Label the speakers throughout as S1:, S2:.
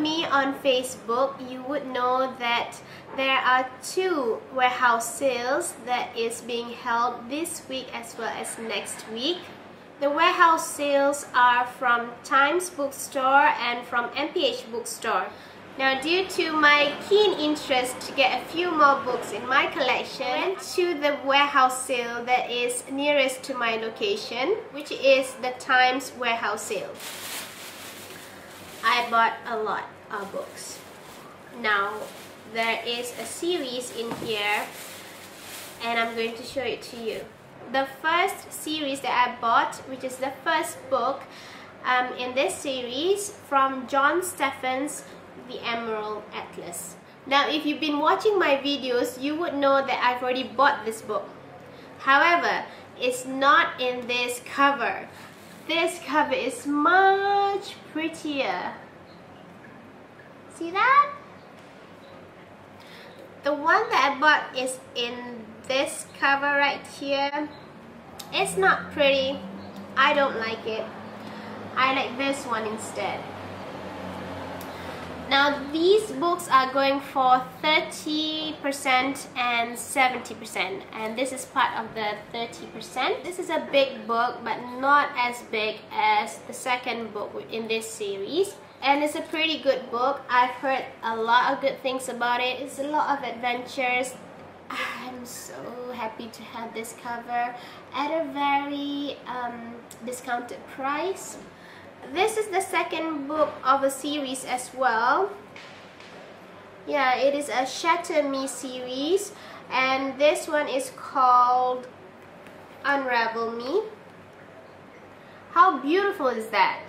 S1: me on Facebook, you would know that there are 2 warehouse sales that is being held this week as well as next week. The warehouse sales are from Times Bookstore and from MPH Bookstore. Now, due to my keen interest to get a few more books in my collection, I went to the warehouse sale that is nearest to my location, which is the Times warehouse sale. I bought a lot of books. Now, there is a series in here and I'm going to show it to you. The first series that I bought, which is the first book in this series, from John Steffen's The Emerald Atlas. Now, if you've been watching my videos, you would know that I've already bought this book. However, it's not in this cover. This cover is much prettier. See that? The one that I bought is in this cover right here. It's not pretty. I don't like it. I like this one instead. Now, these books are going for 30% and 70%, and this is part of the 30%. This is a big book, but not as big as the second book in this series. And it's a pretty good book. I've heard a lot of good things about it. It's a lot of adventures. I'm so happy to have this cover at a very discounted price. This is the second book of a series as well. Yeah, it is a Shatter Me series, and this one is called Unravel Me. How beautiful is that?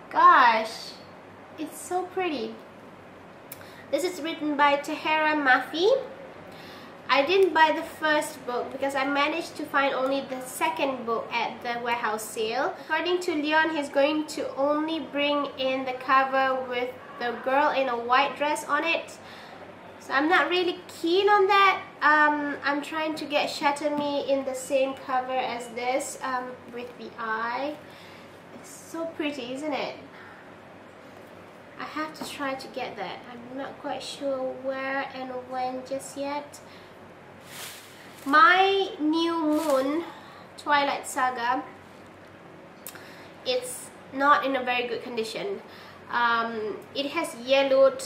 S1: Gosh, it's so pretty. This is written by Tahera Mafi. I didn't buy the first book because I managed to find only the second book at the warehouse sale. According to Leon, he's going to only bring in the cover with the girl in a white dress on it. So I'm not really keen on that. I'm trying to get Shatter Me in the same cover as this, with the eye. It's so pretty, isn't it? I have to try to get that. I'm not quite sure where and when just yet. My New Moon Twilight Saga, it's not in a very good condition. It has yellowed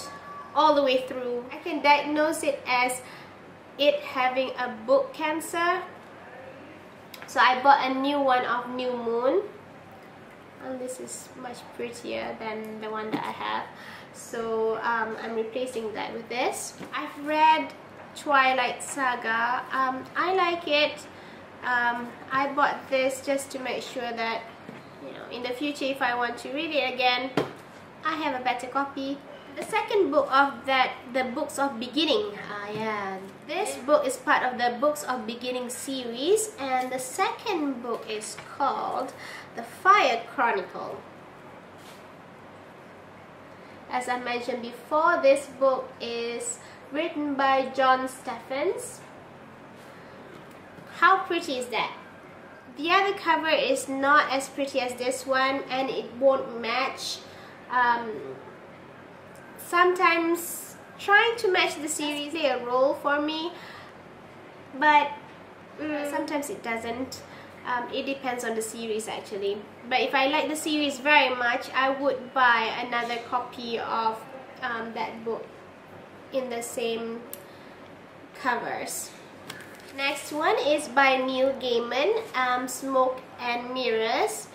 S1: all the way through. I can diagnose it as it having a book cancer. So I bought a new one of New Moon, and this is much prettier than the one that I have. So I'm replacing that with this. I've read Twilight Saga. I like it. I bought this just to make sure that, you know, in the future if I want to read it again, I have a better copy. The second book of that, the Books of Beginning. Yeah, this book is part of the Books of Beginning series, and the second book is called The Fire Chronicle. As I mentioned before, this book is written by John Steffens. How pretty is that? The other cover is not as pretty as this one, and it won't match. Sometimes trying to match the series play a role for me, but sometimes it doesn't. It depends on the series actually. But if I like the series very much, I would buy another copy of that book in the same covers. Next one is by Neil Gaiman, Smoke and Mirrors,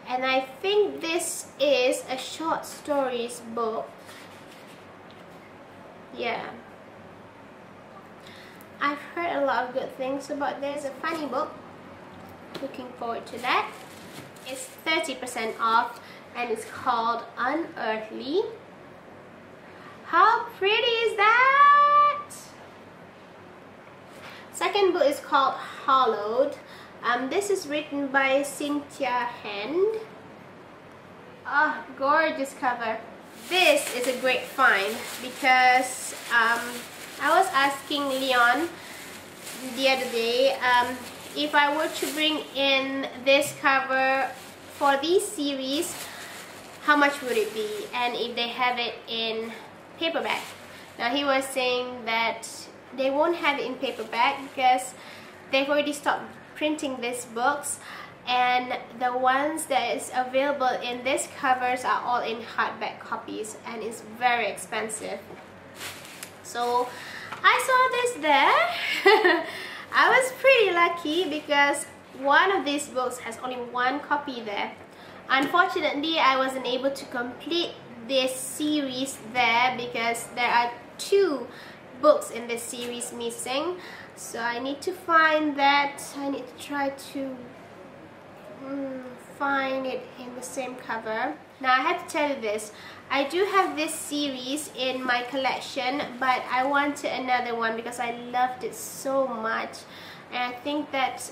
S1: and I think this is a short stories book. Yeah, I've heard a lot of good things about this. It's a funny book. Looking forward to that. It's 30% off and it's called Unearthly. How pretty is that? Second book is called Hollowed. This is written by Cynthia Hand. Oh, gorgeous cover. This is a great find because I was asking Leon the other day if I were to bring in this cover for this series, how much would it be, and if they have it in paperback. Now he was saying that they won't have it in paperback because they've already stopped printing these books, and the ones that is available in these covers are all in hardback copies, and it's very expensive. So I saw this there. I was pretty lucky because one of these books has only one copy there. Unfortunately, I wasn't able to complete this series there because there are 2 books in this series missing. So I need to find that. I need to try to find it in the same cover. Now I have to tell you this, I do have this series in my collection, but I wanted another one because I loved it so much, and I think that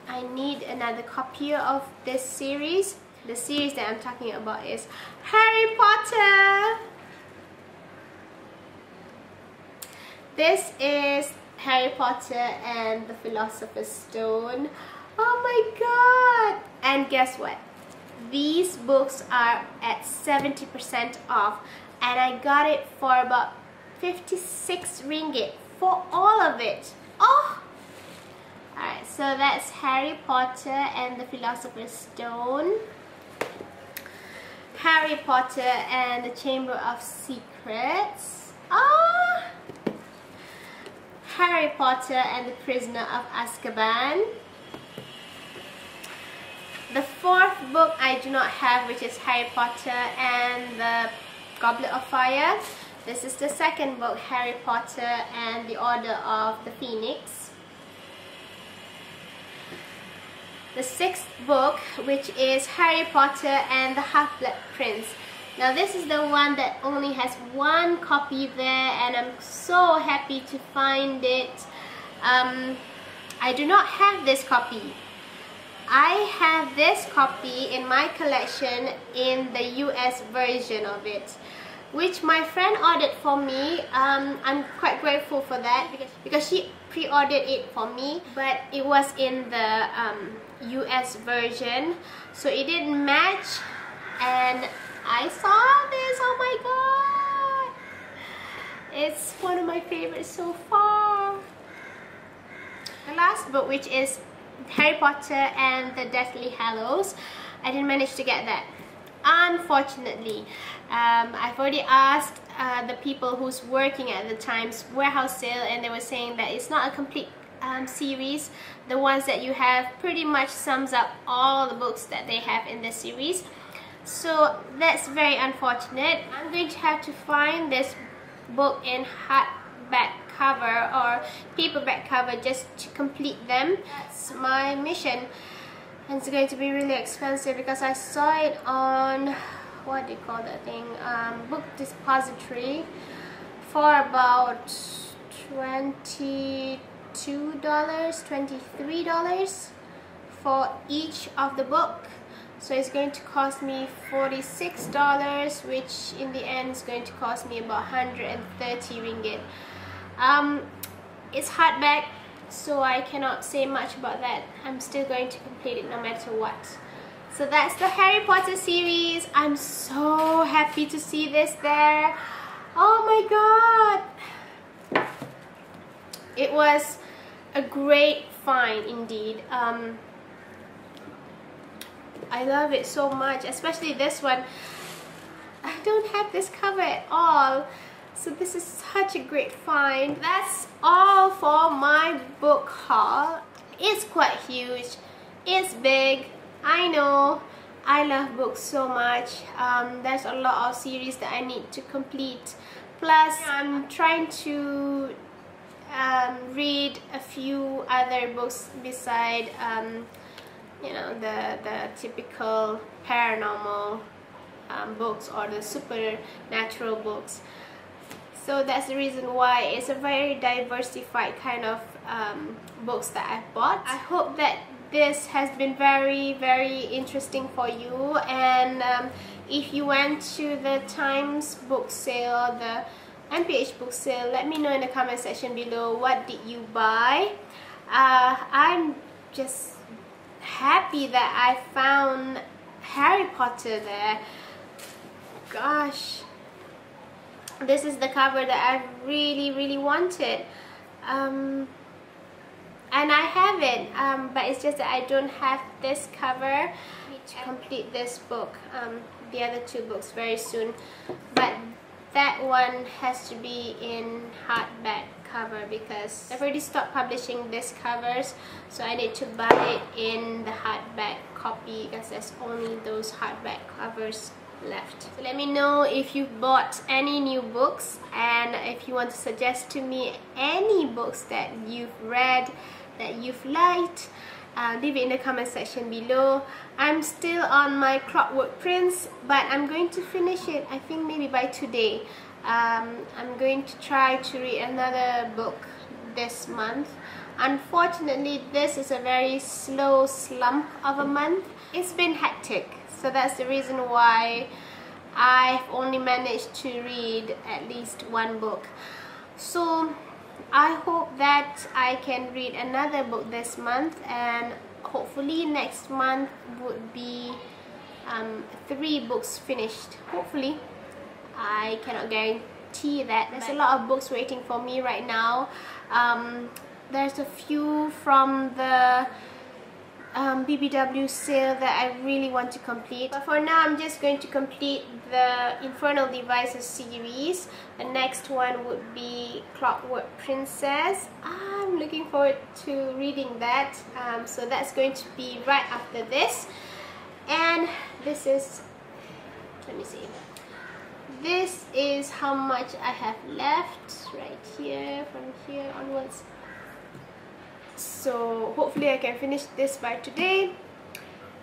S1: I need another copy of this series. The series that I'm talking about is Harry Potter. This is Harry Potter and the Philosopher's Stone. Oh my god! And guess what? These books are at 70% off, and I got it for about 56 ringgit for all of it. Oh! Alright, so that's Harry Potter and the Philosopher's Stone, Harry Potter and the Chamber of Secrets, Harry Potter and the Prisoner of Azkaban. The 4th book I do not have, which is Harry Potter and the Goblet of Fire. This is the 2nd book, Harry Potter and the Order of the Phoenix. The 6th book, which is Harry Potter and the Half-Blood Prince. Now this is the one that only has one copy there, and I'm so happy to find it. I do not have this copy. I have this copy in my collection in the US version of it, which my friend ordered for me. I'm quite grateful for that because she pre-ordered it for me, but it was in the US version, so it didn't match, and I saw this. Oh my god, it's one of my favorites so far. The last book, which is Harry Potter and the Deathly Hallows, I didn't manage to get that, unfortunately. I've already asked the people who's working at the Times warehouse sale, and they were saying that it's not a complete series. The ones that you have pretty much sums up all the books that they have in this series, so that's very unfortunate. I'm going to have to find this book in hardback cover or paperback cover just to complete them. That's my mission, and it's going to be really expensive because I saw it on, what do you call that thing, Book Depository for about $22, $23 for each of the book. So it's going to cost me $46, which in the end is going to cost me about 130 ringgit. It's hardback, so I cannot say much about that. I'm still going to complete it no matter what. So that's the Harry Potter series. I'm so happy to see this there. Oh my god! It was a great find indeed. I love it so much, especially this one. I don't have this cover at all, so this is such a great find. That's all for my book haul. It's quite huge, it's big, I know. I love books so much. There's a lot of series that I need to complete, plus I'm trying to read a few other books beside you know, the typical paranormal books or the supernatural books. So that's the reason why it's a very diversified kind of books that I've bought. I hope that this has been very, very interesting for you, and if you went to the Times book sale, the MPH book sale, let me know in the comment section below, what did you buy. I'm just happy that I found Harry Potter there. gosh, this is the cover that I really wanted, and I have it, but it's just that I don't have this cover. I need to complete this book, the other two books very soon, but that one has to be in hardback cover because I've already stopped publishing these covers, so I need to buy it in the hardback copy because there's only those hardback covers left. So let me know if you've bought any new books, and if you want to suggest to me any books that you've read that you've liked. Leave it in the comment section below. I'm still on my Clockwork Prince, but I'm going to finish it, I think maybe by today. I'm going to try to read another book this month. Unfortunately, this is a very slow slump of a month. It's been hectic, so that's the reason why I've only managed to read at least one book. So I hope that I can read another book this month, and hopefully next month would be 3 books finished. Hopefully. I cannot guarantee that. There's a lot of books waiting for me right now. There's a few from the BBW sale that I really want to complete, but for now I'm just going to complete the Infernal Devices series. The next one would be Clockwork Princess. I'm looking forward to reading that, so that's going to be right after this. And this is, let me see, this is how much I have left right here, from here onwards. So hopefully I can finish this by today,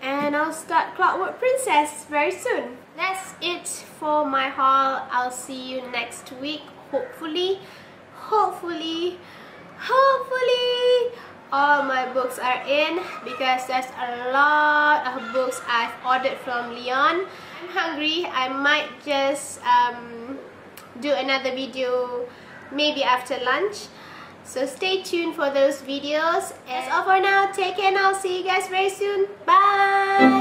S1: and I'll start Clockwork Princess very soon. That's it for my haul. I'll see you next week. Hopefully all my books are in, because there's a lot of books I've ordered from Leon. I'm hungry. I might just do another video maybe after lunch, so stay tuned for those videos. That's all for now. Take care, and I'll see you guys very soon. Bye.